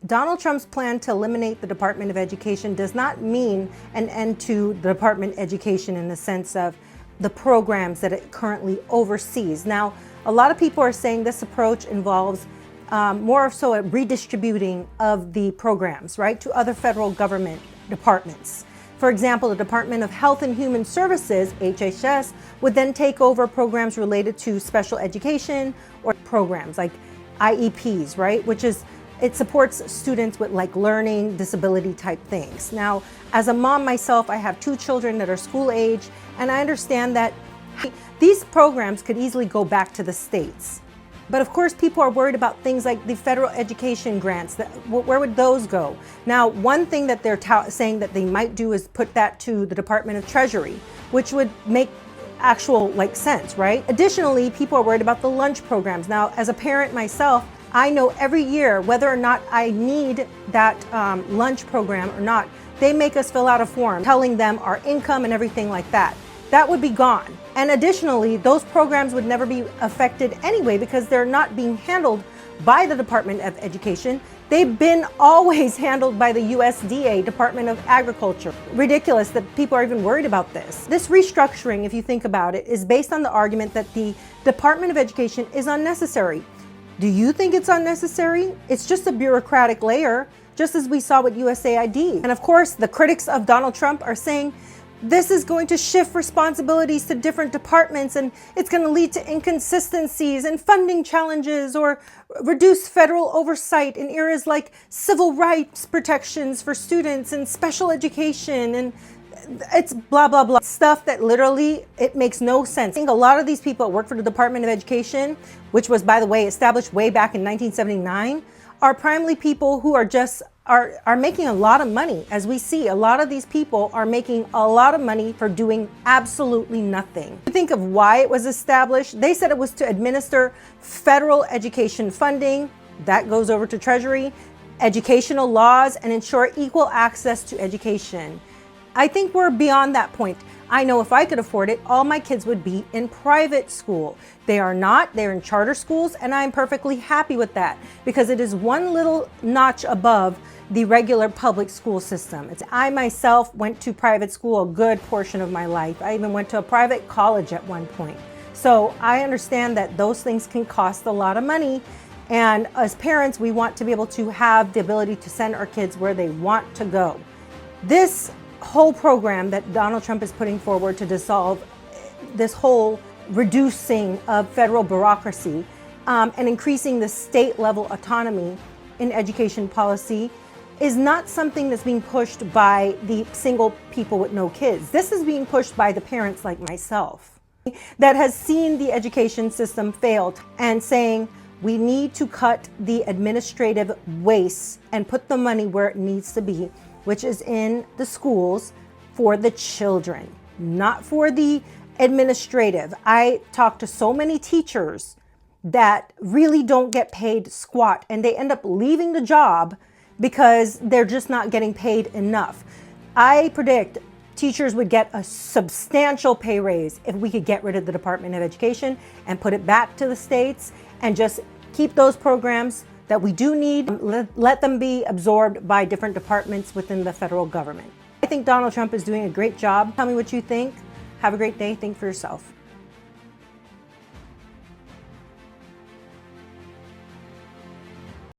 Donald Trump's plan to eliminate the Department of Education does not mean an end to the Department of Education in the sense of the programs that it currently oversees. Now, a lot of people are saying this approach involves more so a redistributing of the programs, right, to other federal government departments. For example, the Department of Health and Human Services, HHS, would then take over programs related to special education or programs like IEPs, right, which is it supports students with like learning disability type things. Now, as a mom myself, I have 2 children that are school age, and I understand that these programs could easily go back to the states. But of course, people are worried about things like the federal education grants. Where would those go? Now, one thing that they're saying that they might do is put that to the Department of Treasury, which would make actual sense, right? Additionally, people are worried about the lunch programs. Now, as a parent myself, I know every year whether or not I need that lunch program or not. They make us fill out a form telling them our income and everything like that. That would be gone. And additionally, those programs would never be affected anyway because they're not being handled by the Department of Education. They've been always handled by the USDA, Department of Agriculture. Ridiculous that people are even worried about this. This restructuring, if you think about it, is based on the argument that the Department of Education is unnecessary. Do you think it's unnecessary? It's just a bureaucratic layer, just as we saw with USAID. And of course, the critics of Donald Trump are saying this is going to shift responsibilities to different departments and it's going to lead to inconsistencies and funding challenges or reduce federal oversight in areas like civil rights protections for students and special education, and it's blah, blah, blah. Stuff that literally, it makes no sense. I think a lot of these people that work for the Department of Education, which was, by the way, established way back in 1979, are primarily people who are just are making a lot of money. As we see, a lot of these people are making a lot of money for doing absolutely nothing. Think of why it was established. They said it was to administer federal education funding. That goes over to Treasury, educational laws, and ensure equal access to education. I think we're beyond that point. I know if I could afford it, all my kids would be in private school. They are not, they're in charter schools, and I'm perfectly happy with that because it is one little notch above the regular public school system. I myself went to private school a good portion of my life. I even went to a private college at one point. So I understand that those things can cost a lot of money. And as parents, we want to be able to have the ability to send our kids where they want to go. This whole program that Donald Trump is putting forward to dissolve this whole reducing of federal bureaucracy and increasing the state level autonomy in education policy is not something that's being pushed by the single people with no kids. This is being pushed by the parents like myself that has seen the education system fail and saying we need to cut the administrative waste and put the money where it needs to be, which is in the schools for the children, not for the administrative. I talk to so many teachers that really don't get paid squat and they end up leaving the job because they're just not getting paid enough. I predict teachers would get a substantial pay raise if we could get rid of the Department of Education and put it back to the states and just keep those programs that we do need, let them be absorbed by different departments within the federal government. I think Donald Trump is doing a great job. Tell me what you think. Have a great day. Think for yourself.